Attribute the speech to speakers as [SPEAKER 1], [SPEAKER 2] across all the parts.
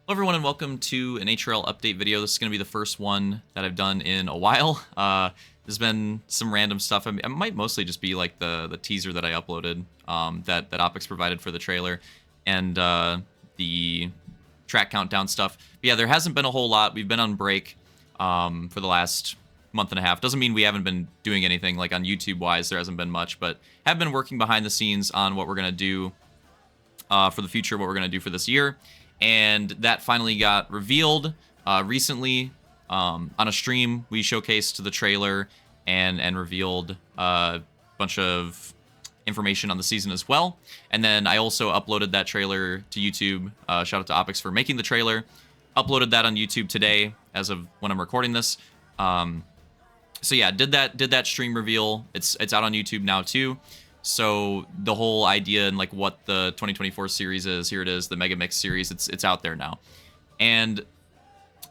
[SPEAKER 1] Hello everyone and welcome to an HRL update video. This is going to be the first one that I've done in a while. There's been some random stuff. It might mostly just be like the teaser that I uploaded that OpEx provided for the trailer and the track countdown stuff. But yeah, there hasn't been a whole lot. We've been on break for the last month and a half. Doesn't mean we haven't been doing anything like on YouTube wise. There hasn't been much, but have been working behind the scenes on what we're going to do for the future, what we're going to do for this year. And that finally got revealed recently on a stream. We showcased the trailer and revealed a bunch of information on the season as well. And then I also uploaded that trailer to YouTube. Shout out to OpEx for making the trailer. Uploaded that on YouTube today as of when I'm recording this. So yeah, did that stream reveal. It's out on YouTube now too. So the whole idea and like what the 2024 series is, here it is, the MegaMix series, it's out there now. And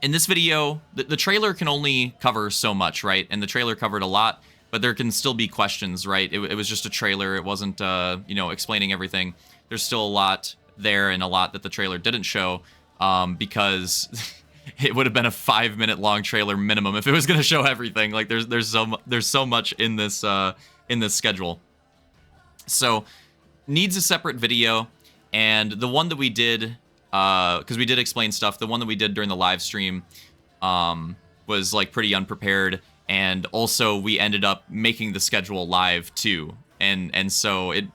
[SPEAKER 1] in this video, the trailer can only cover so much, right? And the trailer covered a lot, but there can still be questions, right? It was just a trailer. It wasn't, explaining everything. There's still a lot there and a lot that the trailer didn't show because it would have been a 5-minute long trailer minimum if it was going to show everything. Like there's so much in this schedule. So needs a separate video, and the one that we did, because we did explain stuff, the one that we did during the live stream was like pretty unprepared, and also we ended up making the schedule live too, and so it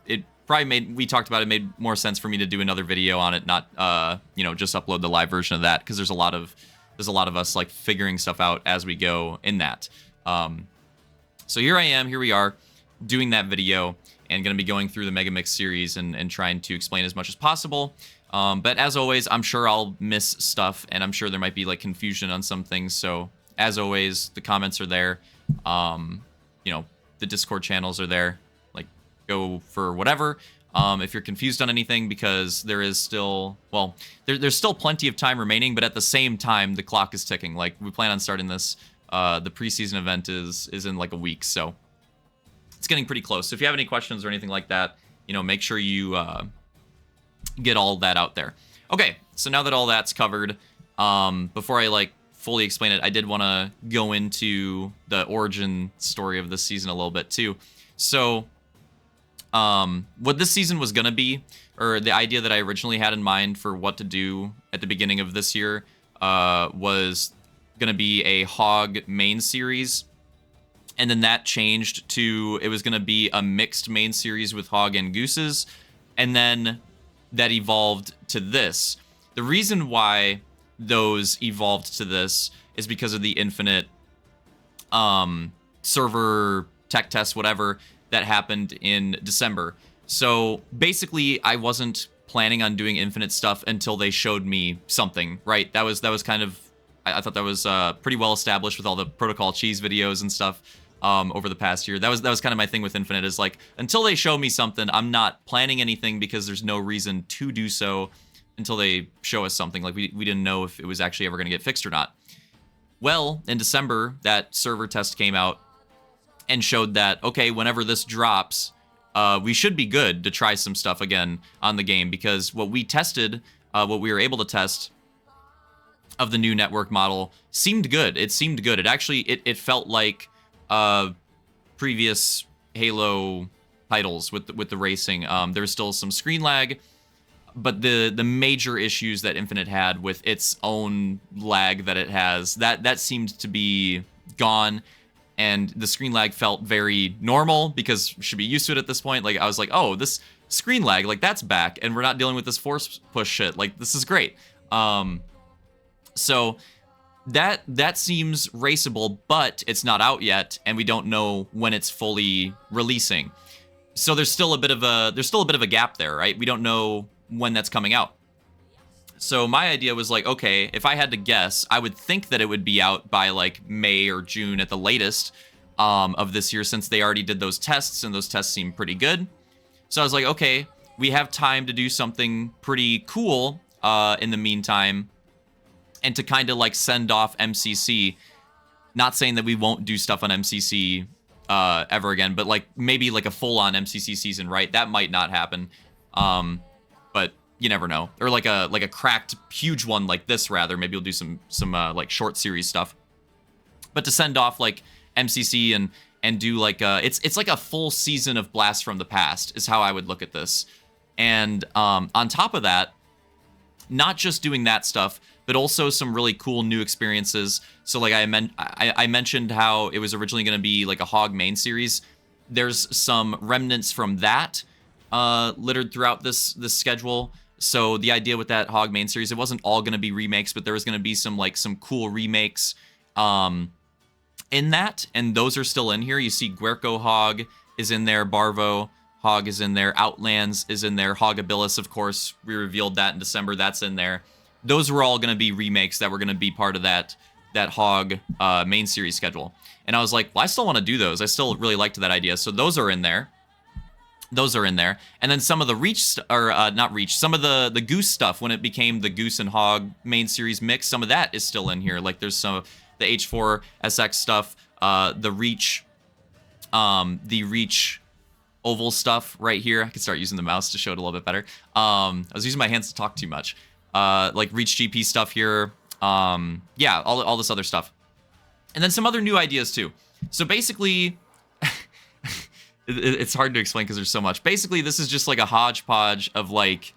[SPEAKER 1] probably we talked about it made more sense for me to do another video on it, not just upload the live version of that, because there's a lot of us like figuring stuff out as we go in that. So here we are doing that video and going to be going through the MegaMix series and trying to explain as much as possible. But as always, I'm sure I'll miss stuff, and I'm sure there might be like confusion on some things. So as always, the comments are there. The Discord channels are there. Like, go for whatever. If you're confused on anything, because there is still, there's still plenty of time remaining, but at the same time, the clock is ticking. Like, we plan on starting this. The preseason event is in like a week, so it's getting pretty close. So if you have any questions or anything like that, make sure you get all that out there. Okay, so now that all that's covered, before I like fully explain it, I did want to go into the origin story of this season a little bit too. So what this season was going to be, or the idea that I originally had in mind for what to do at the beginning of this year, was going to be a Hog main series. And then that changed to, it was going to be a mixed main series with Hog and Gooses. And then that evolved to this. The reason why those evolved to this is because of the infinite server tech test, whatever, that happened in December. So basically, I wasn't planning on doing infinite stuff until they showed me something, right? That was kind of, I thought that was pretty well established with all the Protocol Cheese videos and stuff. Over the past year, that was kind of my thing with Infinite, is like, until they show me something, I'm not planning anything, because there's no reason to do so until they show us something. Like we didn't know if it was actually ever going to get fixed or not. Well, in December, that server test came out and showed that, okay, whenever this drops, we should be good to try some stuff again on the game, because what we tested, what we were able to test of the new network model seemed good. It seemed good. It actually, it felt like previous Halo titles with the racing. There's still some screen lag, but the major issues that Infinite had with its own lag that it has, that seemed to be gone, and the screen lag felt very normal, because we should be used to it at this point. Like, I was like, oh, this screen lag, like, that's back, and we're not dealing with this force push shit. Like, this is great. So that seems raceable, but it's not out yet, and we don't know when it's fully releasing. So there's still a bit of a gap there, right? We don't know when that's coming out. So my idea was like, okay, if I had to guess, I would think that it would be out by like May or June at the latest of this year, since they already did those tests, and those tests seem pretty good. So I was like, okay, we have time to do something pretty cool in the meantime, and to kind of like send off MCC. Not saying that we won't do stuff on MCC ever again, but like maybe like a full-on MCC season, right? That might not happen. But you never know. Or like a cracked huge one like this, rather. Maybe we'll do some like short series stuff. But to send off like MCC and do like it's like a full season of Blast from the Past is how I would look at this. And on top of that, not just doing that stuff, but also some really cool new experiences. So like I mentioned how it was originally going to be like a Hog main series. There's some remnants from that littered throughout this schedule. So the idea with that Hog main series, it wasn't all going to be remakes, but there was going to be some cool remakes in that, and those are still in here. You see Guerco Hog is in there, Barvo Hog is in there, Outlands is in there, Hogabilis, of course, we revealed that in December, that's in there. Those were all going to be remakes that were going to be part of that Hog main series schedule. And I was like, well, I still want to do those. I still really liked that idea. So those are in there. Those are in there. And then some of the some of the Goose stuff, when it became the Goose and Hog main series mix, some of that is still in here. Like there's some of the H4 SX stuff, the Reach oval stuff right here. I can start using the mouse to show it a little bit better. I was using my hands to talk too much. Like Reach GP stuff here. Yeah, all this other stuff. And then some other new ideas too. So basically, it's hard to explain because there's so much. Basically, this is just like a hodgepodge of like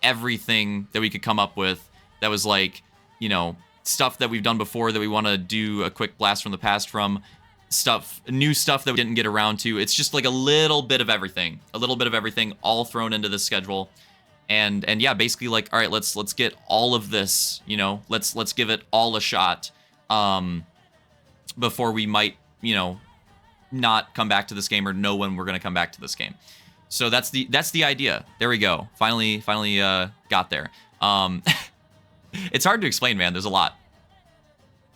[SPEAKER 1] everything that we could come up with that was like, you know, stuff that we've done before that we want to do a quick blast from the past from, new stuff that we didn't get around to. It's just like a little bit of everything, all thrown into this schedule. And yeah, basically like, all right, let's get all of this, you know, let's give it all a shot before we might, you know, not come back to this game or know when we're going to come back to this game. So that's the idea. There we go. Finally got there. It's hard to explain, man. There's a lot.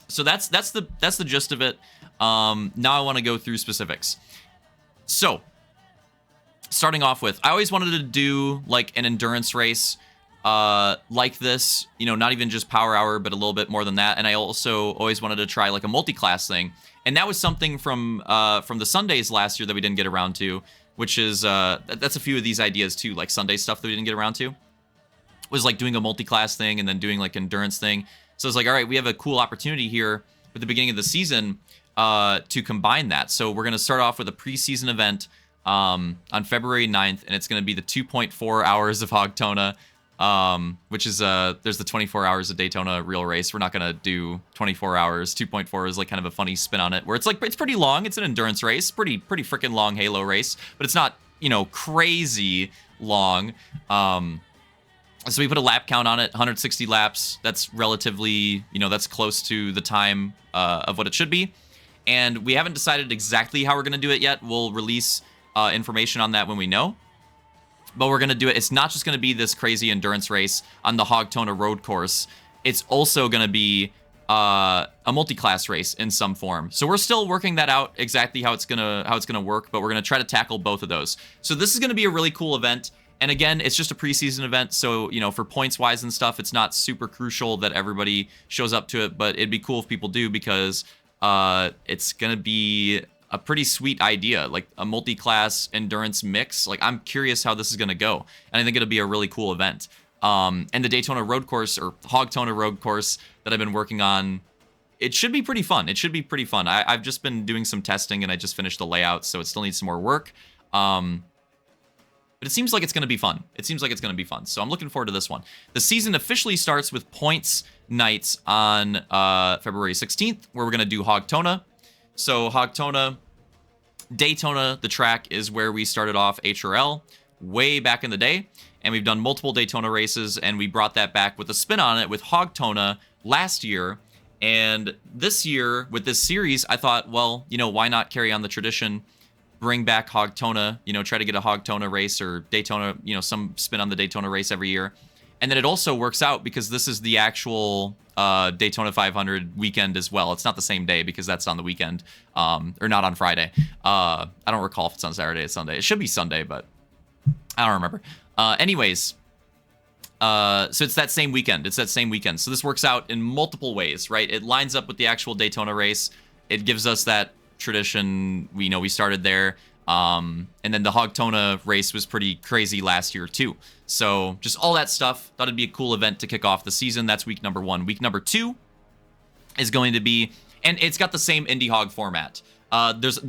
[SPEAKER 1] So that's the gist of it. Now I want to go through specifics. So starting off with, I always wanted to do like an endurance race like this, you know, not even just Power Hour, but a little bit more than that. And I also always wanted to try like a multi-class thing. And that was something from the Sundays last year that we didn't get around to, which is, that's a few of these ideas too, like Sunday stuff that we didn't get around to, was like doing a multi-class thing and then doing like endurance thing. So it's like, all right, we have a cool opportunity here at the beginning of the season to combine that. So we're going to start off with a preseason event on February 9th, and it's going to be the 2.4 hours of Hogtona, which is, there's the 24 hours of Daytona real race. We're not going to do 24 hours. 2.4 is like kind of a funny spin on it, where it's like, it's pretty long. It's an endurance race, pretty freaking long Halo race, but it's not, you know, crazy long. So we put a lap count on it, 160 laps. That's relatively, you know, that's close to the time of what it should be. And we haven't decided exactly how we're going to do it yet. We'll release information on that when we know. But we're going to do it. It's not just going to be this crazy endurance race on the Hogtona road course. It's also going to be a multi-class race in some form. So we're still working that out exactly how it's gonna work, but we're going to try to tackle both of those. So this is going to be a really cool event. And again, it's just a preseason event, so, you know, for points-wise and stuff, it's not super crucial that everybody shows up to it, but it'd be cool if people do, because it's going to be a pretty sweet idea, like a multi-class endurance mix. Like, I'm curious how this is going to go, and I think it'll be a really cool event. And the Daytona road course, or Hogtona road course that I've been working on, it should be pretty fun. I've just been doing some testing, and I just finished the layout, so it still needs some more work. But it seems like it's going to be fun. So I'm looking forward to this one. The season officially starts with points nights on February 16th, where we're going to do Hogtona. So Hogtona, Daytona, the track is where we started off HRL way back in the day. And we've done multiple Daytona races, and we brought that back with a spin on it with Hogtona last year. And this year, with this series, I thought, well, you know, why not carry on the tradition? Bring back Hogtona, you know, try to get a Hogtona race or Daytona, you know, some spin on the Daytona race every year. And then it also works out because this is the actual Daytona 500 weekend as well. It's not the same day because that's on the weekend, or not on Friday. I don't recall if it's on Saturday or Sunday. It should be Sunday, but I don't remember. Anyways, so it's that same weekend. So this works out in multiple ways, right? It lines up with the actual Daytona race. It gives us that tradition. We know we started there. And then the Hogtona race was pretty crazy last year too. So just all that stuff. Thought it'd be a cool event to kick off the season. That's week number 1. Week number 2 is going to be, and it's got the same Indie Hog format. There's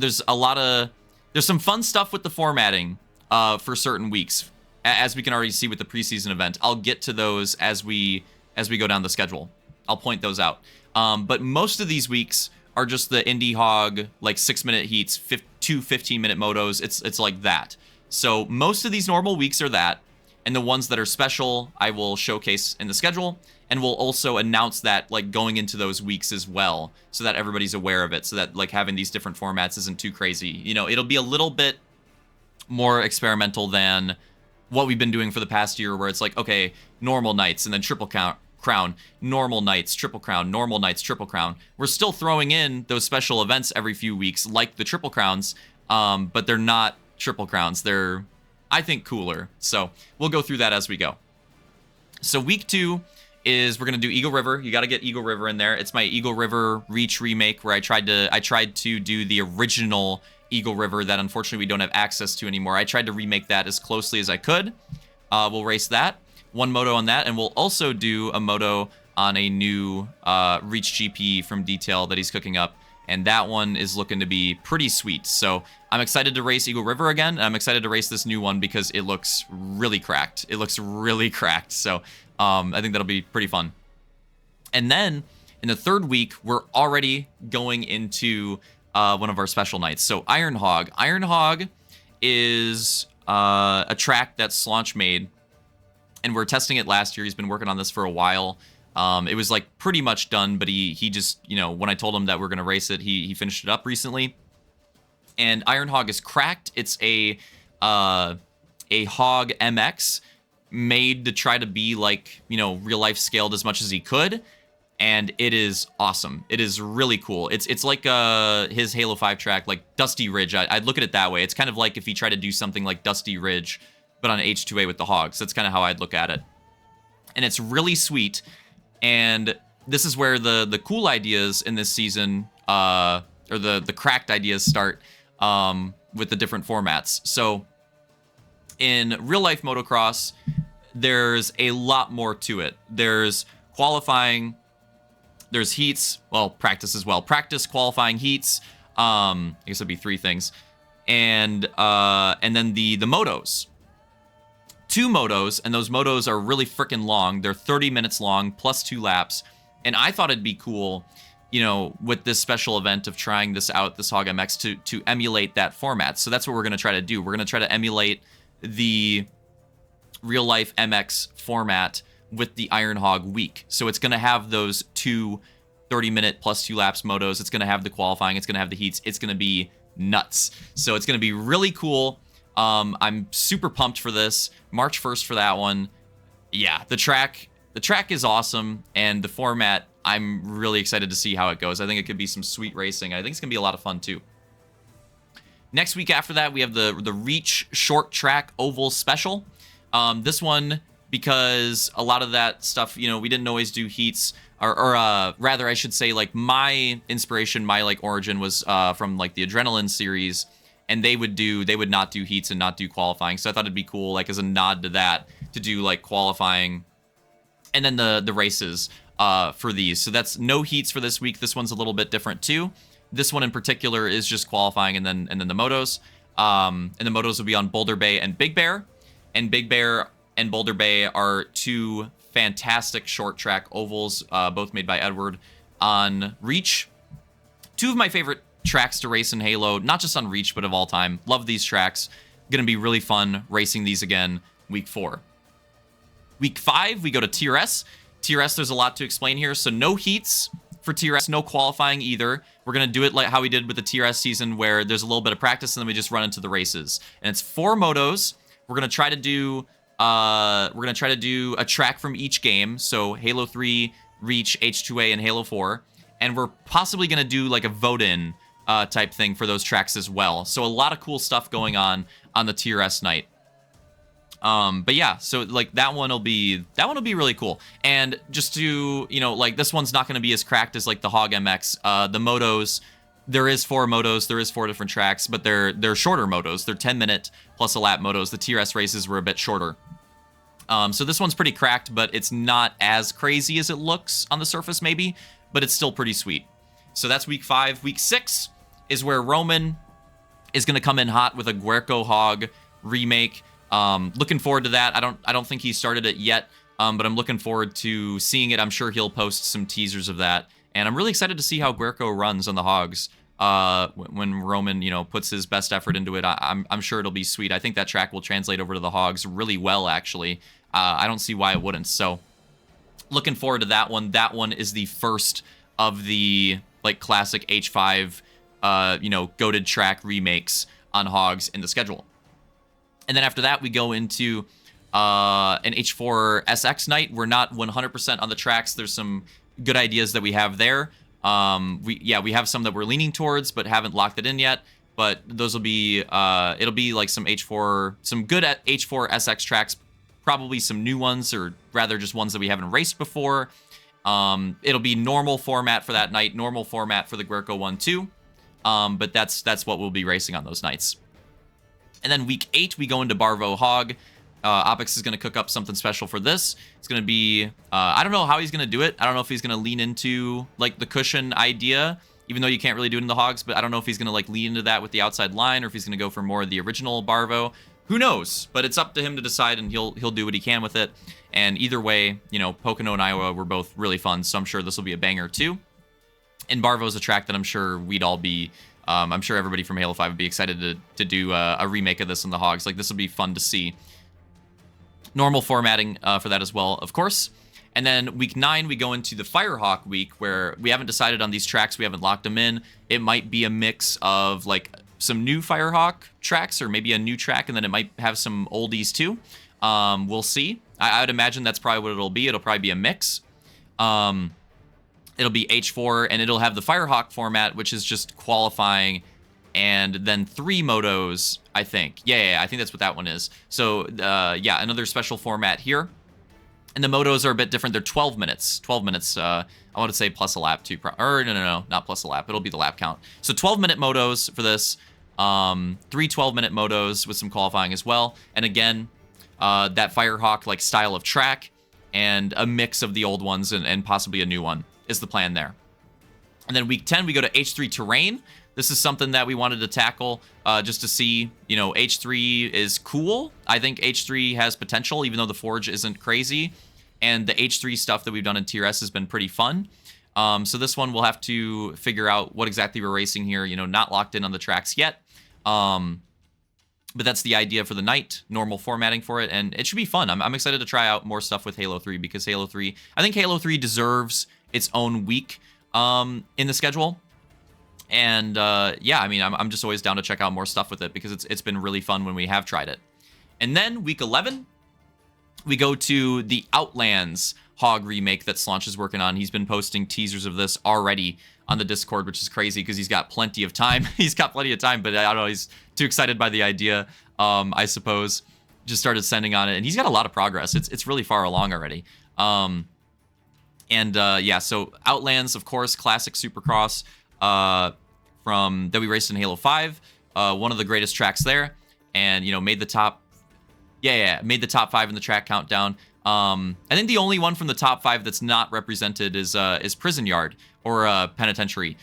[SPEAKER 1] some fun stuff with the formatting for certain weeks, as we can already see with the preseason event. I'll get to those as we go down the schedule. I'll point those out. But most of these weeks are just the Indie Hog, like 6-minute heats, 2 15-minute motos. It's like that. So most of these normal weeks are that, and the ones that are special, I will showcase in the schedule, and we'll also announce that like going into those weeks as well, so that everybody's aware of it, so that like having these different formats isn't too crazy. You know, it'll be a little bit more experimental than what we've been doing for the past year, where it's like, okay, normal nights and then triple crown, normal nights, triple crown, normal nights, triple crown. We're still throwing in those special events every few weeks, like the triple crowns, but they're not triple crowns. They're, I think, cooler. So we'll go through that as we go. So week 2 is we're gonna do Eagle River. You got to get Eagle River in there. It's my Eagle River Reach remake, where I tried to do the original Eagle River that unfortunately we don't have access to anymore. I tried to remake that as closely as I could. We'll race that. 1 moto on that, and we'll also do a moto on a new Reach GP from Detail that he's cooking up, and that one is looking to be pretty sweet. So I'm excited to race Eagle River again, and I'm excited to race this new one because it looks really cracked. It looks really cracked, so I think that'll be pretty fun. And then in the 3rd week, we're already going into one of our special nights. So Iron Hog. Iron Hog is a track that Slaunch made, and we're testing it last year. He's been working on this for a while. It was like pretty much done, but he just, you know, when I told him that we're gonna race it, he finished it up recently. And Iron Hog is cracked. It's a Hog MX made to try to be like, you know, real life scaled as much as he could, and it is awesome. It is really cool. It's like his Halo 5 track, like Dusty Ridge. I'd look at it that way. It's kind of like if he tried to do something like Dusty Ridge, but on H2A with the Hogs. That's kind of how I'd look at it. And it's really sweet. And this is where the cool ideas in this season, or the cracked ideas start with the different formats. So in real life motocross, there's a lot more to it. There's qualifying, there's heats, well, practice as well. Practice, qualifying, heats. I guess it'd be 3 things. And then the motos. 2 motos, and those motos are really freaking long. They're 30 minutes long, plus 2 laps. And I thought it'd be cool, you know, with this special event of trying this out, this Hog MX, to emulate that format. So that's what we're going to try to do. We're going to try to emulate the real-life MX format with the Iron Hog week. So it's going to have those 2 30-minute plus 2 laps motos. It's going to have the qualifying. It's going to have the heats. It's going to be nuts. So it's going to be really cool. I'm super pumped for this. March 1st for that one. Yeah, the track is awesome, and the format, I'm really excited to see how it goes. I think it could be some sweet racing. I think it's going to be a lot of fun too. Next week after that, we have the Reach Short Track Oval Special. This one, because a lot of that stuff, you know, we didn't always do heats, or rather, I should say, like, my inspiration, my, like, origin was from, like, the Adrenaline series, and they would not do heats and not do qualifying. So I thought it'd be cool, like, as a nod to that, to do, like, qualifying and then the races for these. So that's no heats for this week. This one's a little bit different too. This one in particular is just qualifying and then the motos. And the motos will be on Boulder Bay and Big Bear. And Big Bear and Boulder Bay are 2 fantastic short track ovals, both made by Edward on Reach. 2 of my favorite tracks to race in Halo, not just on Reach, but of all time. Love these tracks. Gonna be really fun racing these again week 4. Week 5, we go to TRS. TRS, there's a lot to explain here. So no heats for TRS, no qualifying either. We're going to do it like how we did with the TRS season, where there's a little bit of practice and then we just run into the races. And it's 4 motos. We're going to try to do a track from each game. So Halo 3, Reach, H2A, and Halo 4. And we're possibly going to do like a vote-in type thing for those tracks as well. So a lot of cool stuff going on the TRS night. But yeah, so like that one will be really cool. And just to, you know, like this one's not going to be as cracked as like the Hog MX. The motos there is 4 motos, there is 4 different tracks, but they're shorter motos. They're 10-minute plus a lap motos. The TRS races were a bit shorter. So this one's pretty cracked, but it's not as crazy as it looks on the surface, maybe, but it's still pretty sweet. So that's week 5. Week 6 is where Roman is going to come in hot with a Guerco Hog remake. Looking forward to that. I don't think he started it yet, but I'm looking forward to seeing it. I'm sure he'll post some teasers of that. And I'm really excited to see how Guerco runs on the Hogs when Roman, puts his best effort into it. I'm sure it'll be sweet. I think that track will translate over to the Hogs really well, actually. I don't see why it wouldn't. So looking forward to that one. That one is the first of the classic H5, goated track remakes on Hogs in the schedule. And then after that, we go into an H4 SX night. We're not 100% on the tracks. There's some good ideas that we have there. We have some that we're leaning towards, but haven't locked it in yet. But those will be, it'll be like some good H4 SX tracks, probably some new ones, or rather just ones that we haven't raced before. It'll be normal format for that night, normal format for the Guerco one too. But that's what we'll be racing on those nights. And then week 8, we go into Barvo Hog. Opix is going to cook up something special for this. It's going to be, I don't know how he's going to do it. I don't know if he's going to lean into the cushion idea, even though you can't really do it in the Hogs, but I don't know if he's going to lean into that with the outside line, or if he's going to go for more of the original Barvo. Who knows? But it's up to him to decide, and he'll do what he can with it. And either way, Pocono and Iowa were both really fun, so I'm sure this will be a banger too. And Barvo is a track that I'm sure we'd all be, I'm sure everybody from Halo 5 would be excited to do a remake of this in the Hogs. This will be fun to see. Normal formatting for that as well, of course. And then week 9, we go into the Firehawk week, where we haven't decided on these tracks. We haven't locked them in. It might be a mix of some new Firehawk tracks, or maybe a new track, and then it might have some oldies too. We'll see. I would imagine that's probably what it'll be. It'll probably be a mix. It'll be H4, and it'll have the Firehawk format, which is just qualifying, and then 3 motos, I think. Yeah, I think that's what that one is. So, another special format here. And the motos are a bit different. They're 12 minutes. 12 minutes, I want to say plus a lap too. No, not plus a lap. It'll be the lap count. So 12-minute motos for this. 3 12-minute motos with some qualifying as well. And again, that Firehawk style of track, and a mix of the old ones and possibly a new one is the plan there. And then week 10, we go to H3 Terrain. This is something that we wanted to tackle just to see, H3 is cool. I think H3 has potential, even though the Forge isn't crazy. And the H3 stuff that we've done in TRS has been pretty fun. So this one we'll have to figure out what exactly we're racing here. Not locked in on the tracks yet. But that's the idea for the night, normal formatting for it. And it should be fun. I'm excited to try out more stuff with Halo 3, because I think Halo 3 deserves its own week in the schedule. And I'm just always down to check out more stuff with it, because it's been really fun when we have tried it. And then week 11, we go to the Outlands Hog remake that Slaunch is working on. He's been posting teasers of this already on the Discord, which is crazy because he's got plenty of time. But I don't know, he's too excited by the idea, I suppose. Just started sending on it, and he's got a lot of progress. It's really far along already. So Outlands, of course, classic Supercross from that we raced in Halo 5. One of the greatest tracks there, and made the top. Made the top 5 in the track countdown. I think the only one from the top 5 that's not represented is Prison Yard or Penitentiary.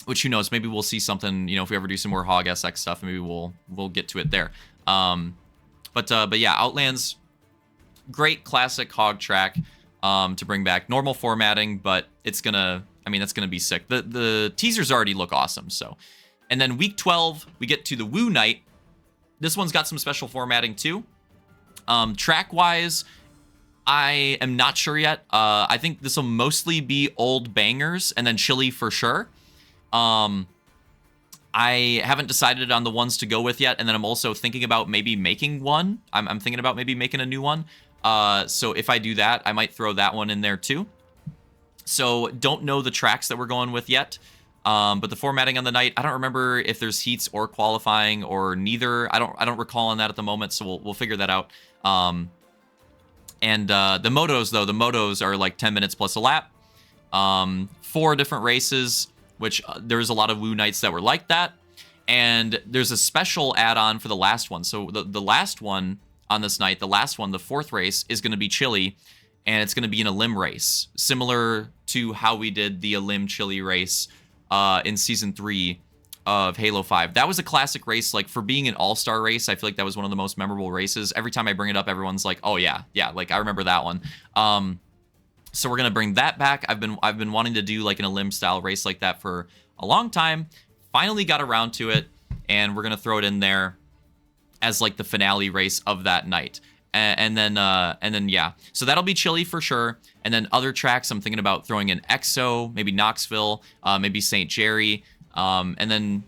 [SPEAKER 1] Which, who knows, maybe we'll see something, if we ever do some more Hog SX stuff, maybe we'll get to it there. But Outlands, great classic Hog track to bring back. Normal formatting, but that's gonna be sick. The teasers already look awesome. So, and then week 12, we get to the Woo Night. This one's got some special formatting too. Track-wise, I am not sure yet. I think this will mostly be old bangers, and then Chili for sure. I haven't decided on the ones to go with yet, and then I'm also thinking about maybe making one. I'm thinking about maybe making a new one. So if I do that, I might throw that one in there too. So don't know the tracks that we're going with yet. But the formatting on the night, I don't remember if there's heats or qualifying or neither. I don't recall on that at the moment, so we'll figure that out. The motos, though, the motos are 10 minutes plus a lap. 4 different races. which there's a lot of Woo Nights that were like that. And there's a special add-on for the last one. So the last one on this night, the last one, the 4th race, is going to be chili, and it's going to be an Elim race, similar to how we did the Elim chili race in Season 3 of Halo 5. That was a classic race. Like, for being an all-star race, I feel like that was one of the most memorable races. Every time I bring it up, everyone's like, oh yeah, like I remember that one. So we're gonna bring that back. I've been wanting to do like an Elim style race like that for a long time. Finally got around to it, and we're gonna throw it in there as like the finale race of that night. And then yeah, so that'll be chili for sure. And then other tracks, I'm thinking about throwing in EXO, maybe Knoxville, maybe St. Jerry. And then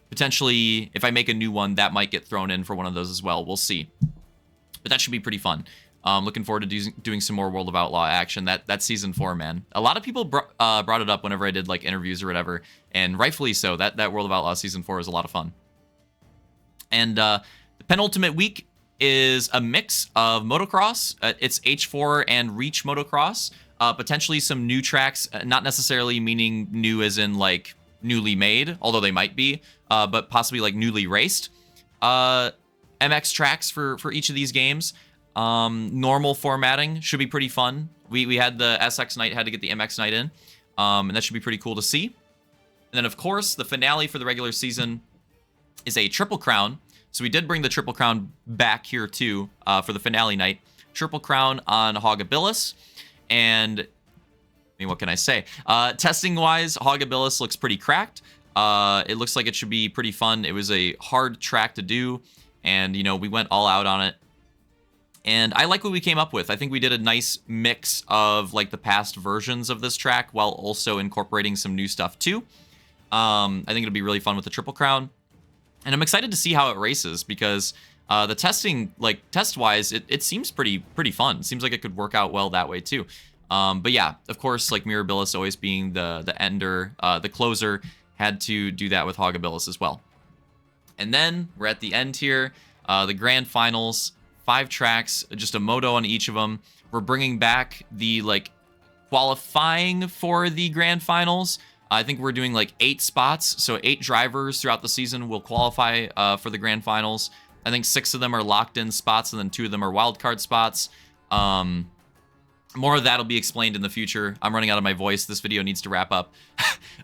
[SPEAKER 1] potentially, if I make a new one, that might get thrown in for one of those as well. We'll see. But that should be pretty fun. Looking forward to doing some more World of Outlaw action. That's Season 4, man. A lot of people brought it up whenever I did like interviews or whatever, and rightfully so. That World of Outlaw Season 4 is a lot of fun. And the penultimate week is a mix of motocross. It's H4 and Reach motocross. Potentially some new tracks, not necessarily meaning new as in like newly made, although they might be, but possibly like newly raced. MX tracks for each of these games. Normal formatting should be pretty fun. We had the SX night, had to get the MX night in, and that should be pretty cool to see. And then, of course, the finale for the regular season is a Triple Crown. So we did bring the Triple Crown back here, too, for the finale night. Triple Crown on Hogabilis. And, I mean, what can I say? Testing-wise, Hogabilis looks pretty cracked. It looks like it should be pretty fun. It was a hard track to do, and, you know, we went all out on it. And I like what we came up with. I think we did a nice mix of, like, the past versions of this track while also incorporating some new stuff, too. I think it'll be really fun with the Triple Crown. And I'm excited to see how it races because the testing, like, test-wise, it seems pretty fun. It seems like it could work out well that way, too. But yeah, of course, like, Mirabilis always being the ender, the closer, had to do that with Hogabilis as well. And then we're at the end here. The grand finals, 5 tracks, just a moto on each of them. We're bringing back the, like, qualifying for the grand finals. I think we're doing like 8 spots, so 8 drivers throughout the season will qualify for the grand finals. I think 6 of them are locked in spots, and then 2 of them are wildcard spots. More of that will be explained in the future. I'm running out of my voice. This video needs to wrap up.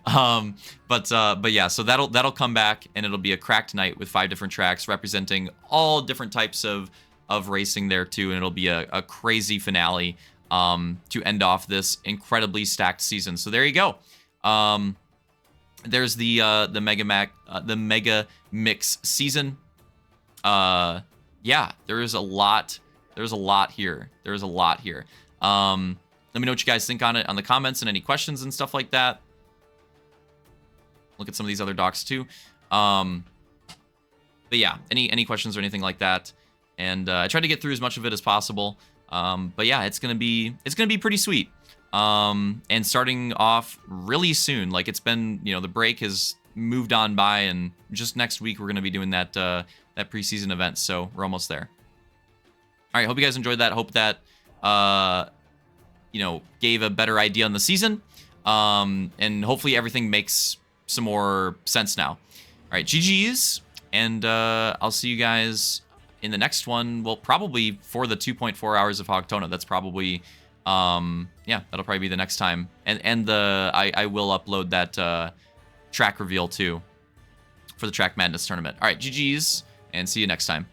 [SPEAKER 1] But yeah, so that'll come back, and it'll be a cracked night with 5 different tracks representing all different types of racing there too, and it'll be a crazy finale to end off this incredibly stacked season. So there you go. There's the MegaMix season. Yeah, there's a lot here. Let me know what you guys think on it on the comments and any questions and stuff like that. Look at some of these other docs too. But yeah, any questions or anything like that. And I tried to get through as much of it as possible. But yeah, it's gonna be pretty sweet. And starting off really soon. Like, it's been, you know, the break has moved on by, and just next week we're gonna be doing that preseason event. So we're almost there. All right, hope you guys enjoyed that. Hope that you know, gave a better idea on the season. And hopefully everything makes some more sense now. All right, GG's, and I'll see you guys in the next one. Well, probably for the 2.4 hours of Hogtona. That's probably yeah, that'll probably be the next time. And I will upload that track reveal too for the Track Madness tournament. All right, GG's, and see you next time.